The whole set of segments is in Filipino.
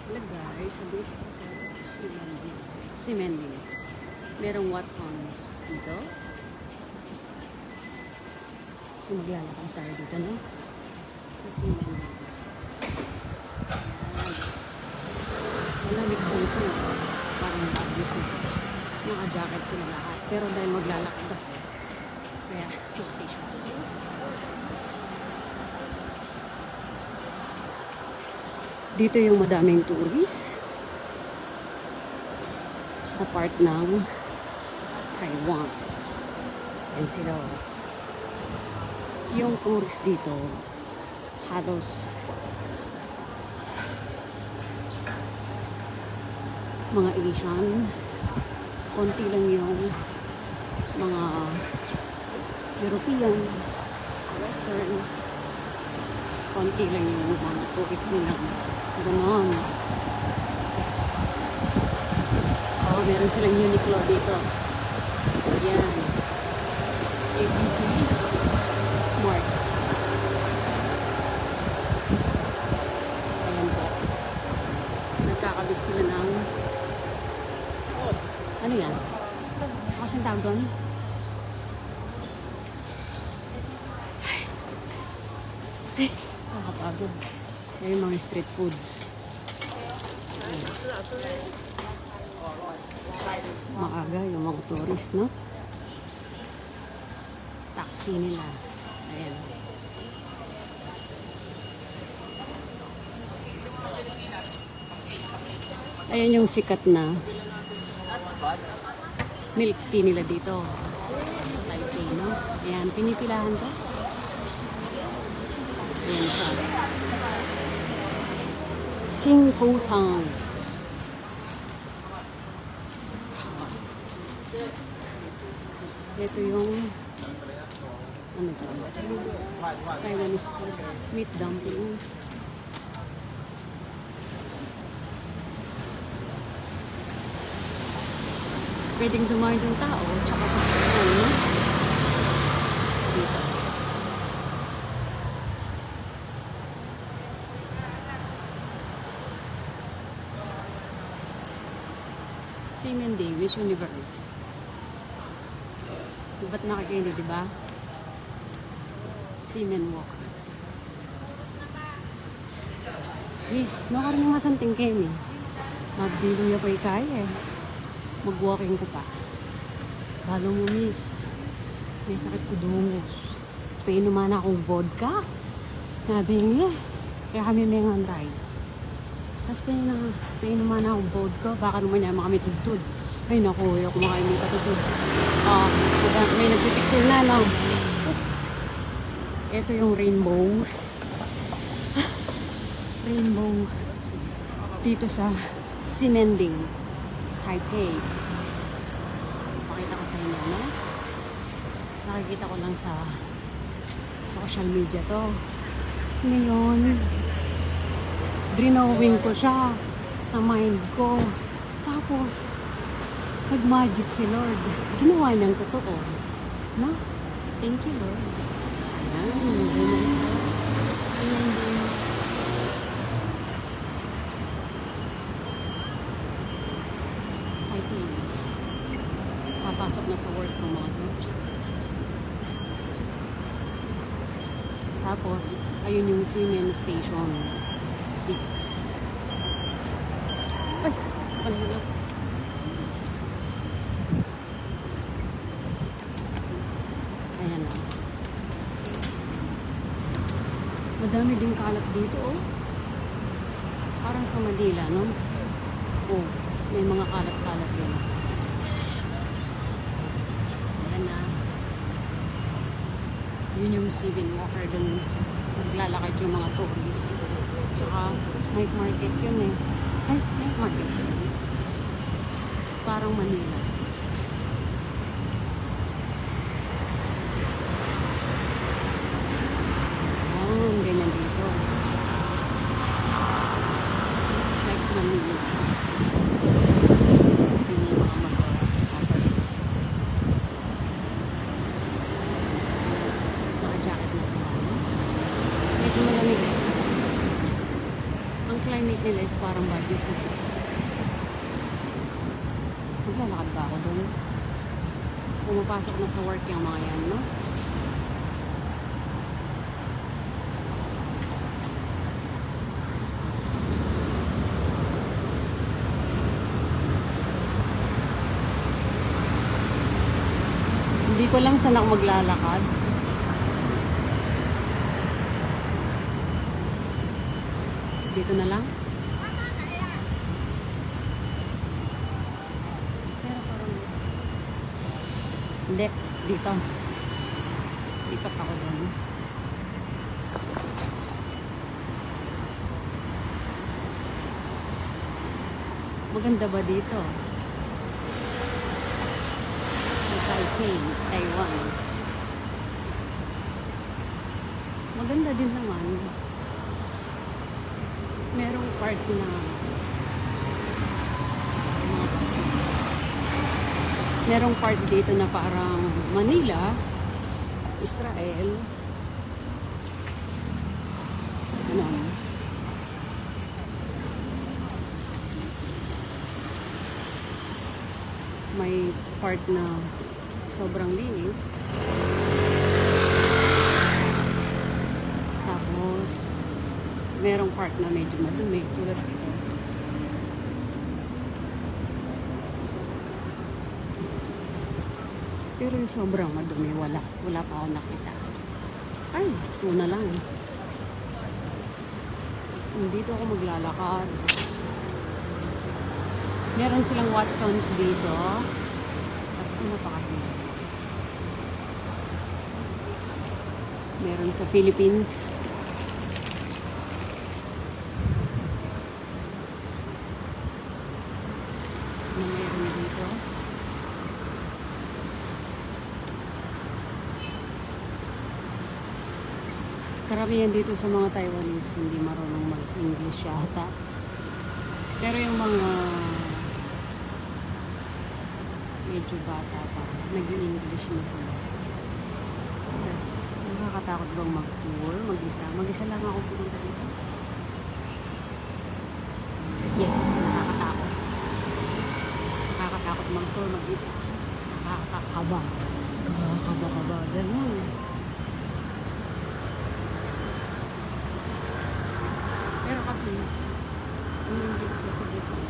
Hello guys, sabi ko sa Simending. Merong Watsons dito. So maglalakad tayo dito, no? Sa Simending. Malamig dito. Parang bagis na. Naka-jacket sila lahat. Pero dahil maglalakad ako, kaya t-shirt. Dito yung madaming tourist na part ng Taiwan. And sila, yung tourist dito halos mga Asian, konti lang yung mga European sa Western, konti lang yung mga tourist nila. Ganon. Oh, meron silang Uniqlo dito. Ayan. ABC Mart. Ayan po. Nagkakabit sila ng ano yan? Kasing tawag doon? Ay, nakakapagod. Ayan yung mga street foods. Ayan. Maaga yung mga tourist, no? Taxi nila. Ayan. Ayan yung sikat na milk tea nila dito sa Taipei, no? Ayan, pinipilahan to. Ayan siya. Sing Fu Tang. Ito yung ano to? Taiwanese food. Meat dumplings. Pwedeng dumayo yung tao tsaka sa ano dito. Simending, Miss Universe. Ba't nakakaini, diba? Seaman Walk. Miss, makaroon yung masanting Kenny. Magdiluya pa kaya eh. Mag-walking ko pa. Lalo mo, miss. May sakit ko dungos. Painuman akong vodka. Sabi niya. Kaya kami may ngang rice. Tapos painuman akong vodka. Baka naman niya makamitudtud. Ay naku, ako makain may katutod. May nagpipicture na lang. Oops. Ito yung rainbow. Rainbow. Dito sa Simending, Taipei. Pakita ko sa inyo, no? Nakikita ko lang sa social media to. Ngayon, drinawin ko siya sa mind ko. Tapos, nag-magic si Lord. Ginawa niyang totoo. No? Thank you, Lord. Ayan, ganyan sa Simending. Taipei. Papasok na sa work ng mga teacher. Tapos, ayun yung Seaman Station 6. Ay! Ano na? Ayan na. Madami din kalat dito, oh. Parang sa Manila, no? Oh, may mga kalat-kalat din. Ayan na. Yun yung Seaman Walker dun. Naglalakad yung mga tourists. Tsaka, night market yun eh. Ay, night market yun. Parang Manila. Ayan, ganyan dito. Looks like Manila. Yun yung mga mag-offerings. Naka-jacket na sila. Medyo malamig. Ang Ang climate nila is parang Baguio City. Maglalakad ba ako doon? Pumapasok na sa work yung mga yan, no? Hindi ko lang saan ako maglalakad. Dito na lang. Pero parang hindi, dito. Lipat ako doon. Maganda ba dito? Sa Taipei, Taiwan. Maganda din naman. Merong part na merong part dito na parang Manila, Israel. Ano? May part na sobrang linis. Tapos merong part na medyo madumi tulad dito. Pero yung sobrang madumi, wala pa ako nakita. Ay, ito na lang. Dito ako maglalakad. Meron silang Watsons dito. Tapos ano pa kasi? Meron sa Philippines. Ano meron dito? Karamihan dito sa mga Taiwanese hindi marunong mag-English yata. Pero yung mga medyo bata pa, nag-i-English na sila. Tapos nakakatakot bang mag-tour, mag-isa? Mag-isa lang ako pumunta dito. Yes, nakakatakot. Nakakatakot mag-tour mag-isa. Nakakakaba. Kakaba-kaba. Ganun. Pero kasi, hindi ko susubukan.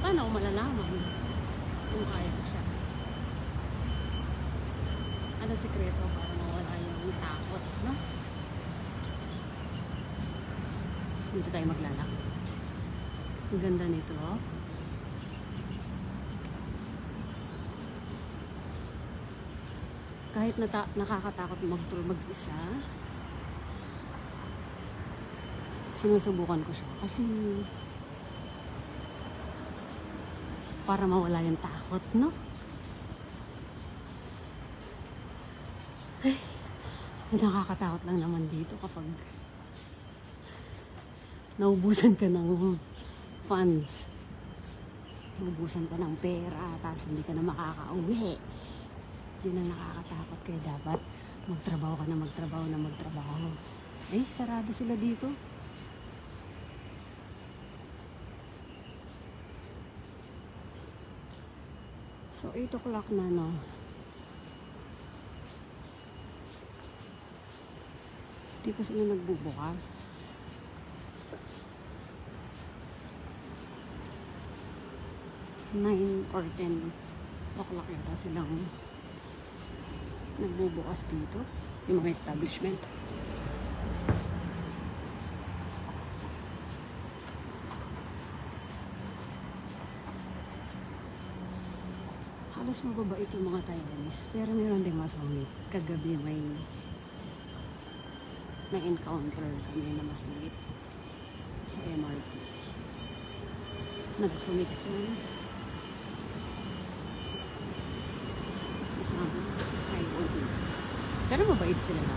Paano ko malalaman kung kaya ko siya? Ano sikreto para mawala yung takot, no? Dito tayo maglalakad. Ang ganda nito, oh. Kahit nakakatakot mag-tour mag-isa, sinusubukan ko siya. Kasi para mawala yung takot, no? Ay, nakakatakot lang naman dito kapag naubusan ka ng funds. Naubusan ka ng pera, tapos hindi ka na makakauwi. Yun ang nakakatakot, kaya dapat magtrabaho ka na magtrabaho. Eh, sarado sila dito. So, 8 o'clock na, no? Di pa sila nagbubukas. Nine or 10 o'clock yata silang nagbubukas dito, yung mga establishment. Halos mababait yung mga Taiwanese, pero meron ding masungit. Kagabi may na-encounter kami na masungit sa MRT. Nagsungit yun. Isang Taiwanese. Pero mabait sila na.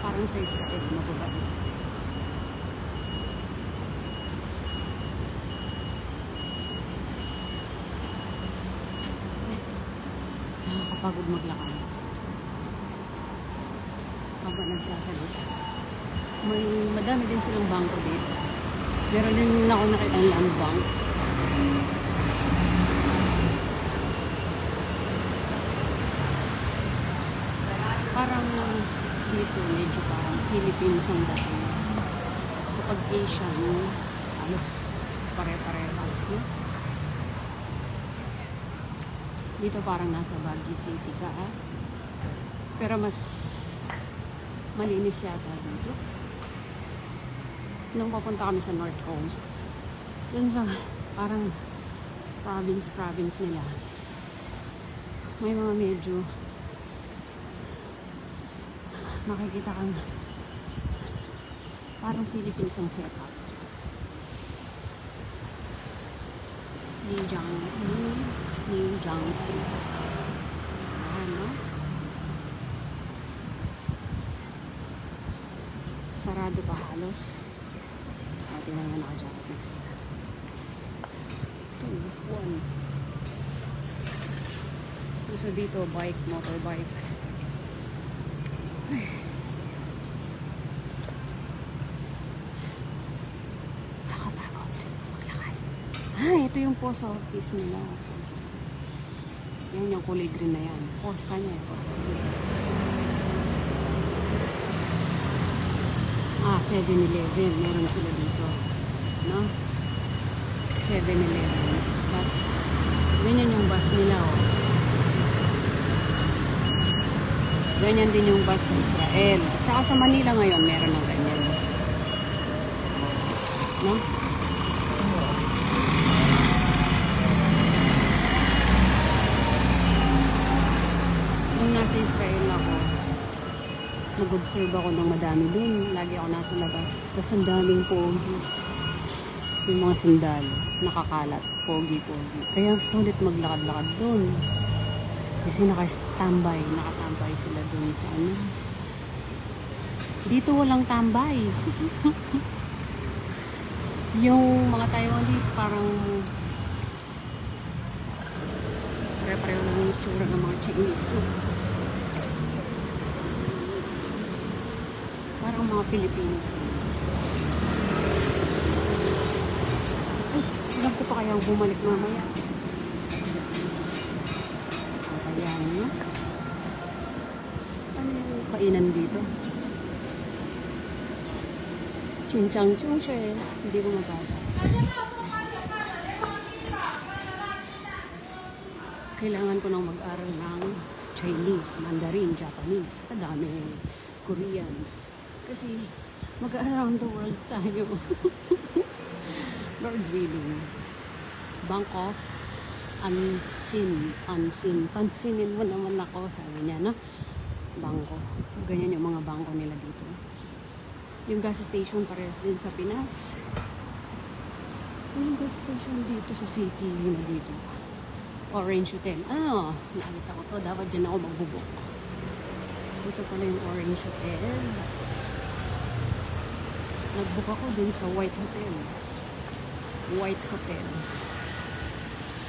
Parang sa Israel, mababait. Nakakapagod maglakad. habang nagsasalita. Madami din silang bangko dito. Meron din ako nakitang land bank. Parang dito medyo parang Philippines ang dating. Kapag Asian, halos pare-parehas. No? Dito parang nasa Baguio City ka. Pero mas malinis yata dito. Nung papunta kami sa North Coast, dun sa parang province nila, may mga medyo makikita kang parang Philippines ang setup. Ni Jang Street. Ayan, no? Sarado pa halos. Tingnan mo naka-jacket na sila. 2, 1. So dito, bike, motorbike. Ay. Nakakapagod. Maglakad. Ito yung post office nila. Post office. Yan yung kulay green na yan. Post kanya eh. Post office. 7-Eleven. Meron sila dito. No? 7-Eleven. Bus. Ganyan yung bus nila, oh. Ganyan din yung bus sa Israel. At saka sa Manila ngayon, meron ng ganyan. No? Nung nasa Israel ako, nag-observe ako ng madami din. Lagi ako nasa labas. Tapos ang daming pogi. Yung mga sundalo, nakakalat. Pogi-pogi. Kaya sulit maglakad-lakad doon. Kasi nakatambay sila doon sa ano. Dito walang tambay. Yung mga Taiwanese parang pare-pareho lang yung tsura ng mga Chinese. No? Parang mga Filipinos. Ay, alam ko pa kaya bumalik mamaya. Ayan, no? Ano yung kainan dito? Chinchang-chung siya eh. Hindi ko mabasa. Kailangan ko nang mag-aral ng Chinese, Mandarin, Japanese. Kadami. Korean. Kasi mag-around the world tayo. Lord willing. Bangkok. Unseen. Pansinin mo naman ako, sabi niya, no? Bangko. Ganyan yung mga bangko nila dito. Yung gas station parehas din sa Pinas. Yung gas station dito sa city na dito. Orange Hotel. Nakita ko to. Dapat dyan ako magbubok. Ito pala yung Orange Hotel. Nagbook ako dun sa White Hotel. White Hotel.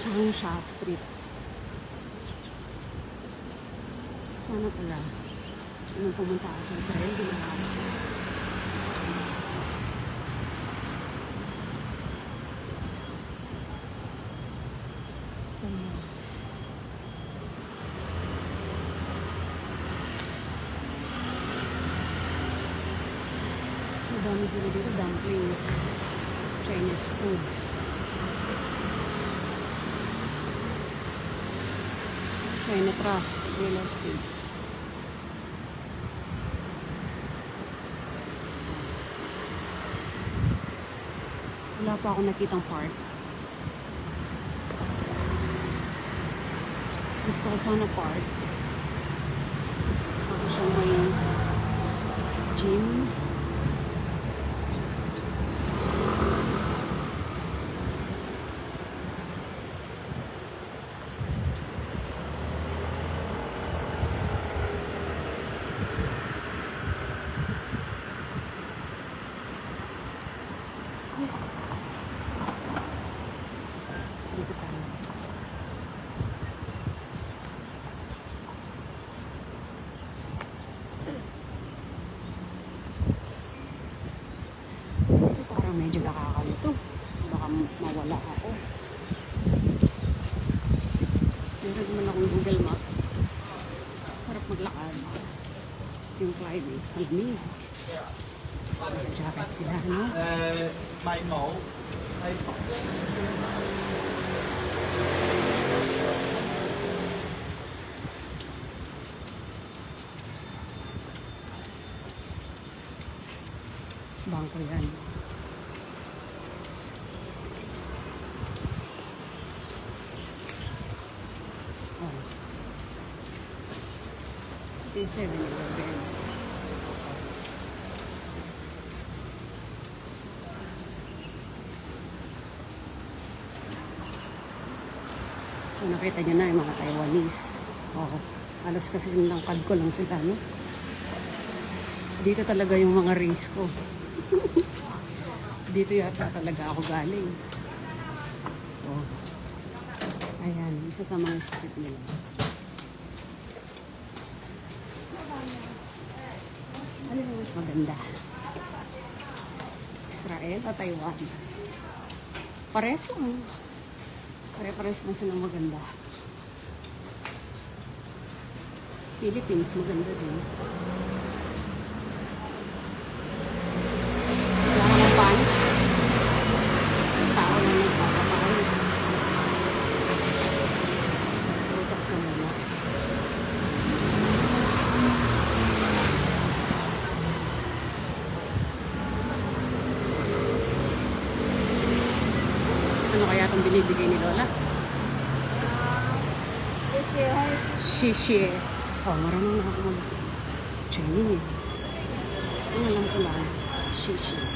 Changsha Street. Sana pala. Nung pumunta ako sa Israel, ginawa. Madami sila dito, dumplings. Chinese food. China Trust Real Estate. Wala pa ako nakitang park. Gusto ko sana park. Ako siyang may gym. Dito tayo. maglakad. Yung climate, malamig. Naka-jacket sila, no? May mẫu hay Bangko yan. Oh. Ito yung 7-Eleven. So nakita nyo na yung mga Taiwanese. Oo. Alas kasi nilangkad ko lang sila, no? Dito talaga yung mga race ko. Dito yata talaga ako galing. Oh. Ayan, isa sa mga street nila. Ano yung mas maganda? Israel o Taiwan? Pares lang. Pare-pares lang silang maganda. Philippines, maganda din. Wala ka ng punch. Tao na nagpapapakal. Butas na muna. Ano kaya itong binibigay ni Lola? Shishi. Oh, marunong na ako mag-Chinese. Ang alam ko lang, shishi.